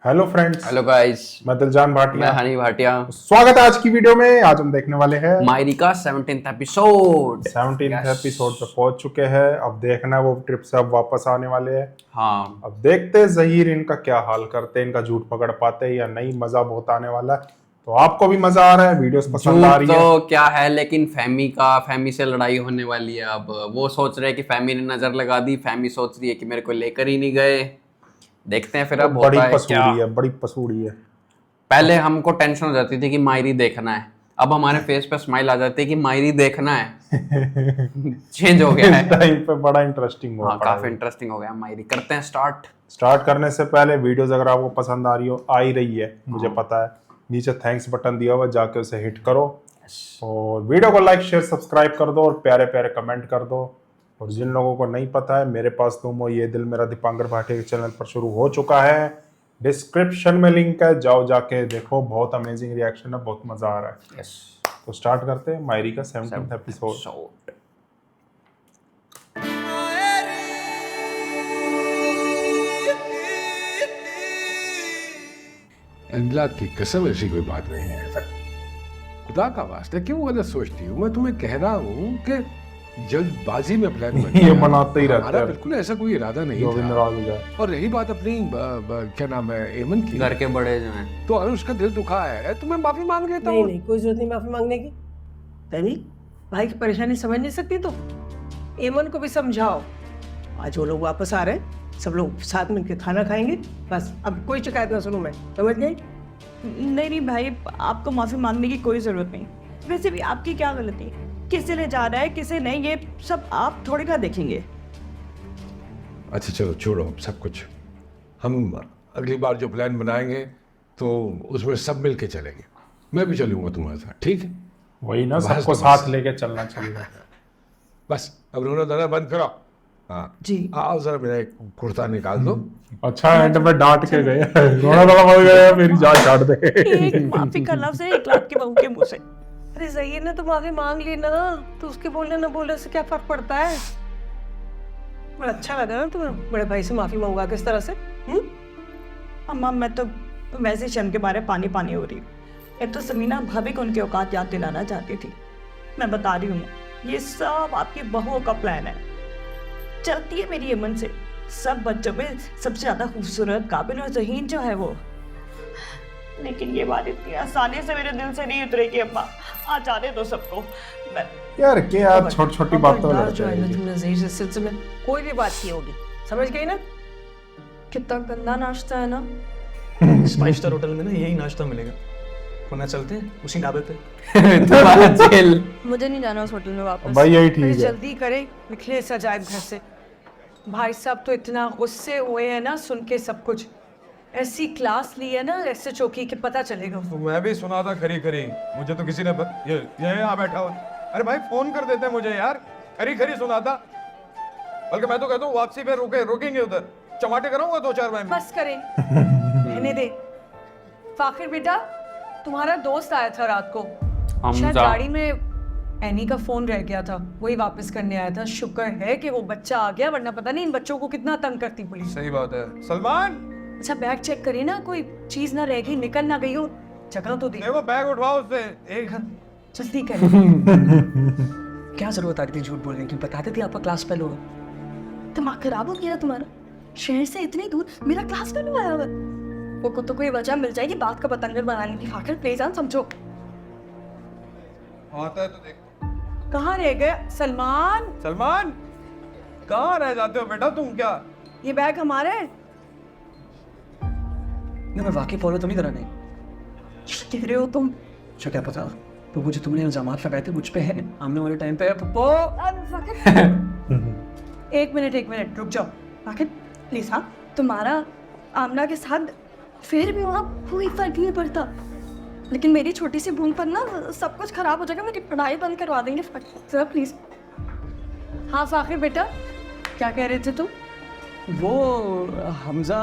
Hello friends. Hello guys, मैं दिलजान मैं भाटिया। हनी भाटिया। स्वागत है आज की वीडियो में। आज हम देखने वाले हैं मायरी का 17th एपिसोड। 17th एपिसोड पे पहुंच चुके हैं। अब देखना है वो ट्रिप से अब वापस आने वाले हैं। हाँ, अब देखते हैं जहीर इनका क्या हाल करते हैं, इनका झूठ पकड़ पाते हैं या नहीं। मजा बहुत आने वाला है, तो आपको भी मजा आ रहा है, वीडियोस पसंद आ झूठ रही है। तो क्या है, लेकिन फैमी से लड़ाई होने वाली है। अब वो सोच रहे हैं कि फैमी ने नजर लगा दी, फैमी सोच रही है कि मेरे को लेकर ही नहीं गए। देखते हैं फिर अब बड़ी होता है क्या। पसूड़ी है, बड़ी पसूड़ी है। पहले हमको टेंशन हो जाती थी कि मायरी देखना है, अब हमारे फेस पे स्माइल आ जाती है कि मायरी देखना है। चेंज हो गया इस है। टाइम पे बड़ा इंटरेस्टिंग हुआ हाँ, पड़ा काफी है। इंटरेस्टिंग हो गया। मायरी करते हैं स्टार्ट। स्टार्ट करने से पहले वीडियोस अगर आपको पसंद आ ही रही है, मुझे पता है, नीचे थैंक्स बटन दिया हुआ, जाके उसे हिट करो और वीडियो को लाइक शेयर सब्सक्राइब कर दो और प्यारे प्यारे कमेंट कर दो। और जिन लोगों को नहीं पता है, मेरे पास तुम हो ये दिल मेरा दीपांकर भाटिया के चैनल पर शुरू हो चुका है। डिस्क्रिप्शन में लिंक है, जाओ जाके देखो। बहुत अमेजिंग रिएक्शन है, बहुत मजा आ रहा है। यस, तो स्टार्ट करते हैं मायरी का 17th एपिसोड। अल्लाह की कसम ऐसी कोई बात नहीं है। खुदा का वास्ते क्यों गलत सोचती हूँ? मैं तुम्हें कह रहा हूँ कि जल्दबाजी में प्लान ये बनाते ही रहते हमारा हैं। बिल्कुल ऐसा कोई इरादा नहीं जो भी था। नाराज हो जाए। और रही बात अपनी क्या नाम है, एमन की, घर के बड़े जो हैं। तो अगर उसका दिल दुखा है तो मैं माफी मांग लेता नहीं हूँ। नहीं, कोई जरूरत नहीं माफी मांगने की। तभी भाई की परेशानी समझ नहीं सकती तो एमन को भी समझाओ। आज वो लोग वापस आ रहे हैं, सब लोग साथ मिलकर खाना खाएंगे। बस अब कोई शिकायत ना सुनूं मैं, समझ गई? नहीं नहीं भाई, आपको माफी मांगने की कोई जरूरत नहीं। वैसे भी आपकी क्या गलती है? किसे ले जा रहा है किसे नहीं, ये सब आप थोड़ी ना देखेंगे। अच्छा चलो छोड़ो अब सब कुछ। हम अगली बार जो प्लान बनाएंगे तो उसमें सब मिल के चलेंगे। मैं भी चलूंगा तुम्हारे साथ, ठीक है? वही ना, बस सबको तो साथ बस। लेके चलना चाहिए। बस अब रोना धोना बंद करो। हाँ जी। आओ जरा मेरा एक कुर्ता निकाल दो। अच्छा एंड में डांट के गए, रोना धोना बंद गया, मेरी जान छाड़ दे। एक माफी का लफ्ज है 1 लाख के बहू के मुंह से। अरे जहीर ने तो माफी मांग ली ना, तो उसके बोलने ना बोलने से क्या फर्क पड़ता है? बड़ा अच्छा लगा ना तुम्हें बड़े भाई से माफी मंगवा के इस तरह से। अम्मा मैं तो वैसे ही शर्म के बारे पानी पानी हो रही हूँ। एक तो समीना भाभी को उनकी औकात याद दिलाना चाहती थी। मैं बता रही हूँ, ये सब आपकी बहुओं का प्लान है। चलती है मेरी अमन से। सब बच्चों में सबसे ज्यादा खूबसूरत, काबिल और ज़हीन जो है वो। लेकिन ये बात इतनी आसानी से मेरे दिल से नहीं उतरेगी अम्मा। आ जाने दो सबको। मैं यार क्या यार, छोटी छोटी बातों में खबरदार लड़ते जो है ना, हैं। तुमने जहीर से सिलसिले में कोई भी बात की होगी, समझ गई ना? कितना गंदा नाश्ता है ना। 5 स्टार होटल में ना यही नाश्ता मिलेगा, वरना चलते हैं उसी ढाबे पे। दोबारा जेल। मुझे नहीं जाना उस होटल में वापस। भाई यही अरे ठीक है। जल्दी करे, निकले इस अजायब घर से। भाई साहब तो इतना गुस्से हुए हैं ना सुन के सब कुछ। ऐसी क्लास ली है ना ऐसे चौकी के पता चलेगा। तो मैं भी सुना था खरी खरी, मुझे तो किसी ने ये यहाँ बैठा हुआ। अरे भाई फोन कर देते मुझे यार, खरी खरी सुना था। बल्कि मैं तो कहता हूँ वापसी पे रुकेंगे उधर, चमाटे कराऊंगा 2-4 भाई। बस करें, रहने दे। फाखिर बेटा, तुम्हारा दोस्त आया था रात को, शायद हमजा। गाड़ी में एनी का फोन रह गया था, वही वापस करने आया था। शुक्र है कि वो बच्चा आ गया, वरना पता नहीं इन बच्चों को कितना तंग करती पुलिस। सही बात है। सलमान, अच्छा बैग चेक करिए ना, कोई चीज ना रह गई, निकल ना गई हो। जगह तो दी, देखो बैग उठवाओ उससे एक। जल्दी करें। क्या जरूरत आ रही थी झूठ बोलने की? बताते थे आपका क्लास फेल होगा। दिमाग खराब हो गया तुम्हारा? शहर से इतनी दूर मेरा क्लास फेल हुआ है। वो को तो कोई वजह मिल जाएगी बात का पतंगर बनाने की। फाखिर प्लीज समझो। आता है तो देख। कहाँ रह गए सलमान? सलमान, कहाँ रह जाते हो बेटा तुम? क्या ये बैग हमारा है। नहीं मैं वाकई फॉलो तो नहीं करा नहीं। कह रहे हो तुम? अच्छा क्या पता, तो मुझे तुमने इल्जामात लगाए थे मुझ पे है आमने वाले टाइम पे। पप्पो एक मिनट रुक जाओ। फाखिर प्लीज। हाँ, तुम्हारा आमना के साथ फिर भी वहाँ कोई फर्क नहीं पड़ता, लेकिन मेरी छोटी सी भूल पर ना सब कुछ खराब हो जाएगा। मेरी पढ़ाई बंद करवा देंगे सर प्लीज। हाँ फाखिर बेटा, क्या कह रहे थे तुम? वो हमजा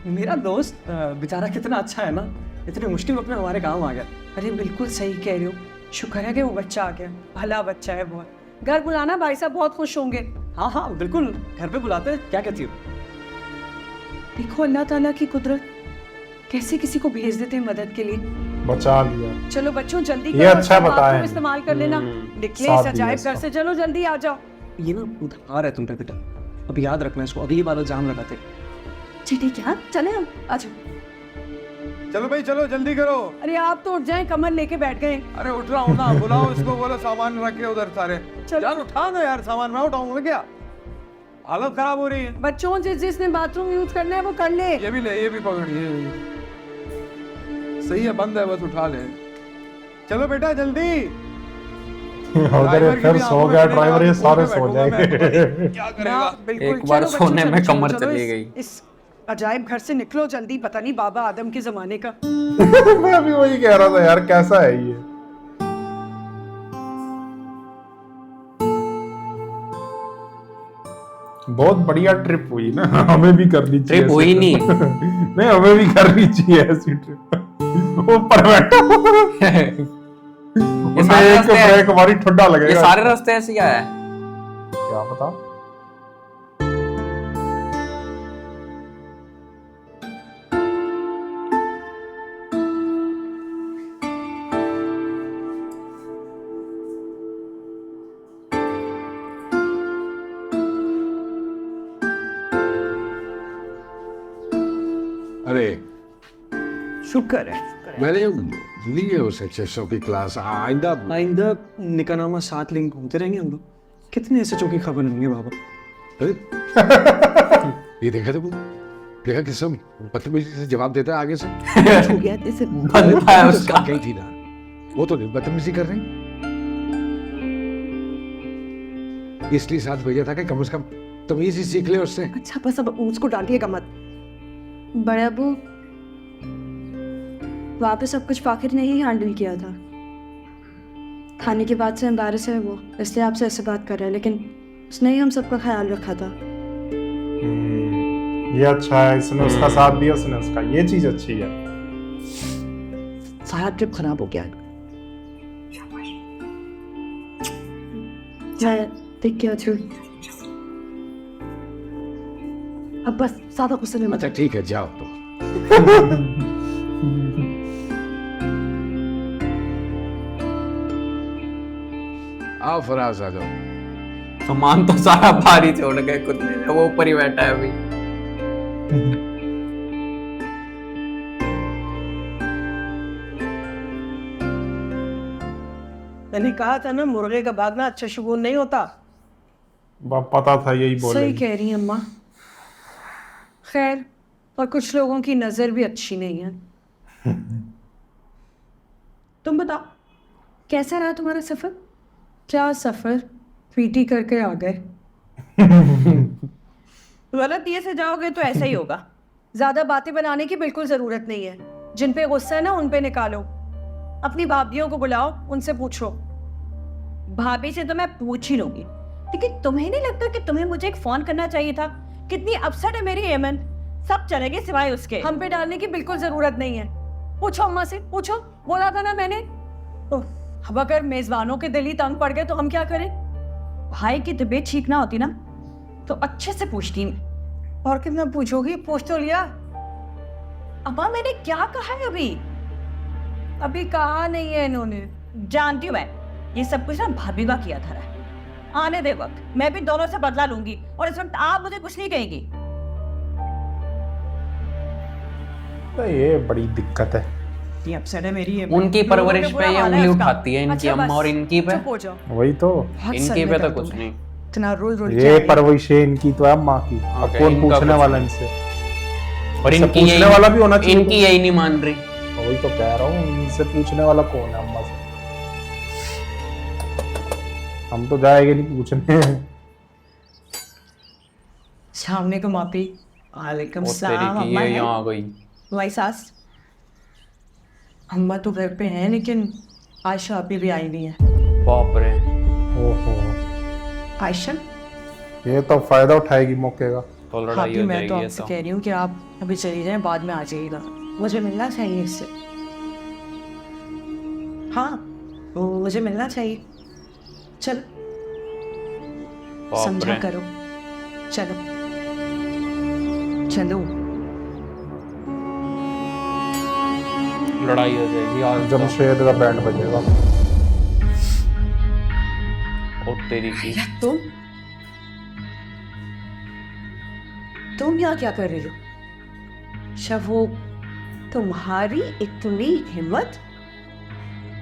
मेरा दोस्त बेचारा कितना अच्छा है ना, इतने मुश्किल वक्त में हमारे गाँव आ गया। अरे बिल्कुल सही कह रहे हो, शुक्र है कि वो बच्चा आ गया, भला बच्चा है बहुत। घर बुलाना, भाई साहब बहुत खुश होंगे। हाँ हाँ बिल्कुल, घर पे बुलाते हैं। क्या कहती हो? देखो अल्लाह ताला की कुदरत, कैसे किसी को भेज देते हैं मदद के लिए। बचा लिया। चलो बच्चों जल्दी ये करो, अच्छा सब बताया बाथरूम है। इस्तेमाल कर लेना। निकले साथ इस दिया अजायब इसका। घर से, चलो जल्दी आ जाओ। ये ना उधार है तुम पे बेटा, अब याद रखना इसको, अगली बार इल्जाम लगाते। जी ठीक है, चले हम, आ जाओ। चलो भाई चलो जल्दी करो। अरे आप तो उठ जाएं, कमर लेके बैठ गए। अरे उठ रहा हूँ ना, बुलाओ इसको, बोलो सामान रखे उधर सारे। चलो। यार उठा दो यार सामान, मैं उठाऊंगा क्या, हालत खराब हो रही है। बच्चों जिसने बाथरूम यूज करना है वो कर ले। ये भी ले, ये भी पकड़िए। सही है, बंद है, बस उठा ले। चलो बेटा जल्दी। अगर ये फिर सो गया ड्राइवर, ये सारे सो जाएंगे। क्या करेगा। बिल्कुल, एक बार चलो बच्चों, सोने चलो, में चलो, कमर चलो, चली इस- गई। इस अजायब घर से निकलो जल्दी, पता नहीं बाबा आदम के जमाने का। मैं अभी वही कह रहा था यार, कैसा है ये। बहुत बढ़िया ट्रिप हुई ना, हमें भी करनी चाहिए। ट्रिप हुई ऐसी नहीं। trip। नहीं, हमें भी करनी चाहिए ऐसी ट्रिप। ऊपर बैठो, ये उसमें सारे एक रास्ते ब्रेक हमारी ठंडा ये लगेगा। सारे रास्ते ऐसे क्या है? क्या पता। अरे शुक्र है। मैंने ली है उसे 600 की क्लास, आइंदा आइंदा निकानामा साथ लिंक घूमते रहेंगे हम लोग। कितने ऐसे की खबर होंगे बाबा। अरे ये देखा तुम, देखा किस बदतमीजी से जवाब देता है आगे से। हो गया जैसे बनता है उसका। गई थी ना, वो तो नहीं बदतमीजी कर रही, इसलिए साथ भेजा था कि कम से कम तमीज ही सीख ले उससे। अच्छा बस अब उसको डांटिएगा मत। बड़े अबू, वहाँ पे सब कुछ फाकिर ने ही हैंडल किया था। खाने के बाद से एम्बैरस है वो, इसलिए आपसे ऐसे बात कर रहा है, लेकिन उसने ही हम सबका ख्याल रखा था। ये अच्छा है, इसने उसका साथ दिया, उसने उसका, ये चीज अच्छी है। सारा ट्रिप खराब हो गया। मैं देख के अच्छी अब बस ज्यादा गुस्से में मत। अच्छा ठीक है, जाओ तो। आओ फराज, आ जाओ। सामान तो सारा बाहर ही छोड़ गए कुत्ते ने, वो ऊपर ही बैठा है अभी। मैंने कहा था ना, मुर्गे का भागना अच्छा शुगुन नहीं होता। पता था यही सही बोलेगी। कह रही हैं अम्मा। खैर, और कुछ लोगों की नजर भी अच्छी नहीं है। तुम बताओ, कैसा रहा तुम्हारा सफर? क्या सफर, पीटी करके आ गए। गलत ये से जाओगे तो ऐसा ही होगा। ज्यादा बातें बनाने की बिल्कुल जरूरत नहीं है। जिन पे गुस्सा है ना उन पे निकालो। अपनी भाभियों को बुलाओ, उनसे पूछो। भाभी से तो मैं पूछ ही लूंगी, लेकिन तुम्हें नहीं लगता कि तुम्हें मुझे एक फोन करना चाहिए था? कितनी अपसेट है मेरी एमन, सब चलेंगे सिवाय उसके। हम पे डालने की बिल्कुल जरूरत नहीं है। पूछो अम्मा से, पूछो। बोला था ना मैंने। अब अगर मेजबानों के दिल ही तंग पड़ गए तो हम क्या करें? भाई की तबीयत ठीक ना होती ना तो अच्छे से पूछती मैं। और कितना पूछोगी? पूछ तो लिया। अम्मा मैंने क्या कहा है अभी? अभी कहा नहीं है इन्होंने। जानती हूँ मैं, ये सब कुछ ना भाभी का किया था। आने दे वक्त, मैं भी दोनों से बदला लूंगी और इस वक्त आप मुझे कुछ नहीं कहेंगी। तो ये बड़ी दिक्कत है। ये अपसेट है मेरी एमन। उनकी परवरिश पे ये उंगली उठाती है इनकी अच्छा, अम्मा, बस, और इनकी पे चुप हो जाओ। वही तो, बहुत इनकी सर पे में तो दर्द कुछ हो रहा है। नहीं। इतना रोल रोल ये परवरिश है इनकी तो है माँ की। अब ओके, कौन इनका पूछने कुछ वाला नहीं। इनसे? और इससे इनकी पूछने वाला भी होना चाहिए। इनकी यही नहीं मान रही। वही तो कह रहा हूँ, इनसे पूछने वाला कौन है अम्मा से? हम तो जाएंगे नहीं पूछने। सामने को मापी। वालेकुम वो तेरी सलाम। की अम्मा ये है? यहाँ आ गई। वाई सास। अम्मा तो घर पे हैं, लेकिन आयशा अभी भी आई नहीं है। बाप रे। ओहो, आयशा, ये तो फायदा उठाएगी मौके का। तो लड़ाई भाभी हो मैं तो जाएगी आपसे तो। कह रही हूँ कि आप अभी चली जाएं, बाद में आ जाइएगा। मुझे मिलना चाहिए इससे। हाँ, वो मुझे मिलना चाहिए। चल, बाप समझा रे। करो। चलो चलो। लड़ाई हो जाएगी आज तो। जमशेद का बैंड बजेगा। ओ तेरी की। तुम यहाँ क्या कर रही हो? शवो, तुम्हारी इतनी हिम्मत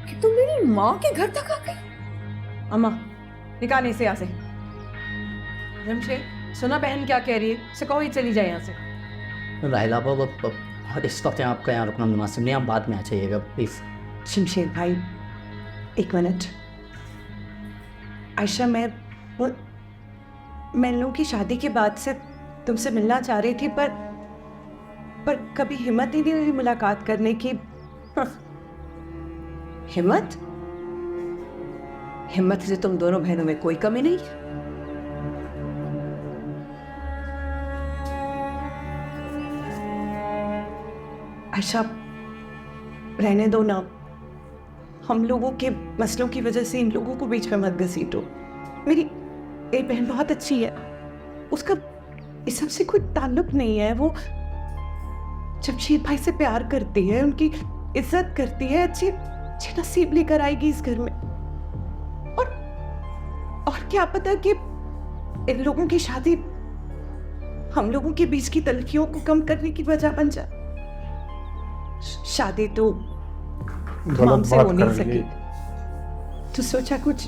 कि तुम मेरी माँ के घर तक आ गई। अम्मा, निकाल इसे यहाँ से। जमशेद, सुना बहन क्या कह रही है? कहो ये चली जाए यहाँ से। राहिला बाबा, इस वक्त आपका यहाँ रुकना मुनासिब नहीं, आप बाद में आ जाइएगा प्लीज़। शमशेद भाई, एक मिनट। आयशा, मैं इन लोगों की शादी के बाद से तुमसे मिलना चाह रही थी, पर कभी हिम्मत ही नहीं हुई मुलाकात करने की। हिम्मत से तुम दोनों बहनों में कोई कमी नहीं है। आयशा, रहने दो ना। हम लोगों के मसलों की वजह से इन लोगों को बीच में मत घसीटो। मेरी एक बहन बहुत अच्छी है, उसका इस सब से कोई ताल्लुक नहीं है। वो जमशेद भाई से प्यार करती है, उनकी इज्जत करती है, अच्छे नसीब लेकर आएगी इस घर में। और क्या पता कि इन लोगों की शादी हम लोगों के बीच की तलखियों को कम करने की वजह बन जाए। शादी तो हमसे हो नहीं सकी, तो सोचा कुछ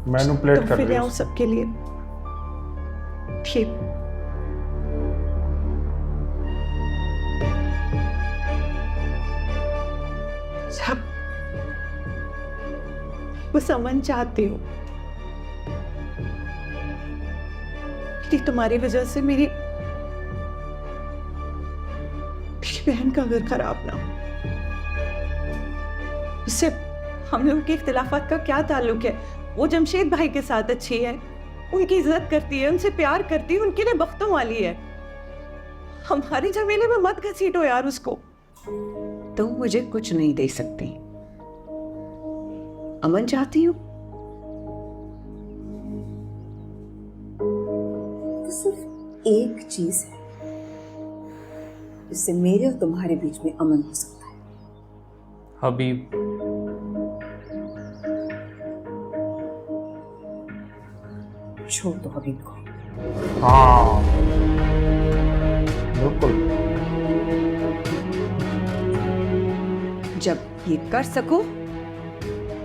मैनिपुलेट तुम कर फिर रही आओ है। सबके लिए। ठीक, सब बस अमन चाहती हूँ कि तुम्हारी वजह से मेरी बहन का घर खराब ना हो। उससे हम लोगों के इख्तिलाफात का क्या ताल्लुक है? वो जमशेद भाई के साथ अच्छी है, उनकी इज्जत करती है, उनसे प्यार करती है, उनके लिए बख्तों वाली है। हमारे झमेले में मत घसीटो यार उसको। तुम मुझे कुछ नहीं दे सकती, अमन चाहती हूँ। सिर्फ एक चीज है जिससे मेरे और तुम्हारे बीच में अमन हो सकता है। हबीब, छोड़ दो हबीब को। हाँ बिल्कुल। जब ये कर सको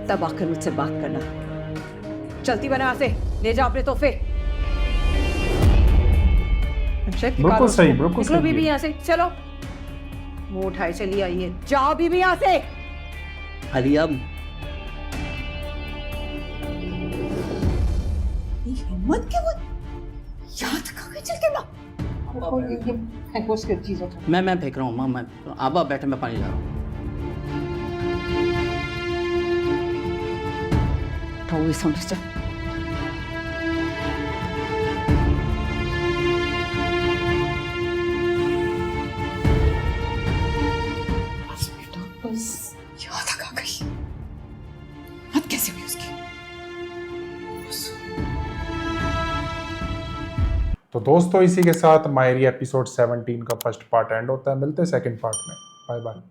तब आकर मुझसे बात करना। चलती बना से, ले जाओ अपने तोहफे। बिल्कुल सही, बिल्कुल निकलो सही बीबी है। यहाँ से, चलो। मुंह उठाए चली आई है, जाओ बीबी यहाँ से। अलिया, हिम्मत क्या वो यहाँ तक आ गई चल के माँ। मैं फेंक रहा हूँ माँ, मैं आबा बैठे, मैं पानी ला रहा हूँ। उठाओ इस समझ जा। बस यहाँ तक आ गई, हिम्मत कैसे हुई उसकी? तो दोस्तों इसी के साथ मायरी एपिसोड 17 का फर्स्ट पार्ट एंड होता है। मिलते हैं सेकंड पार्ट में। Bye bye.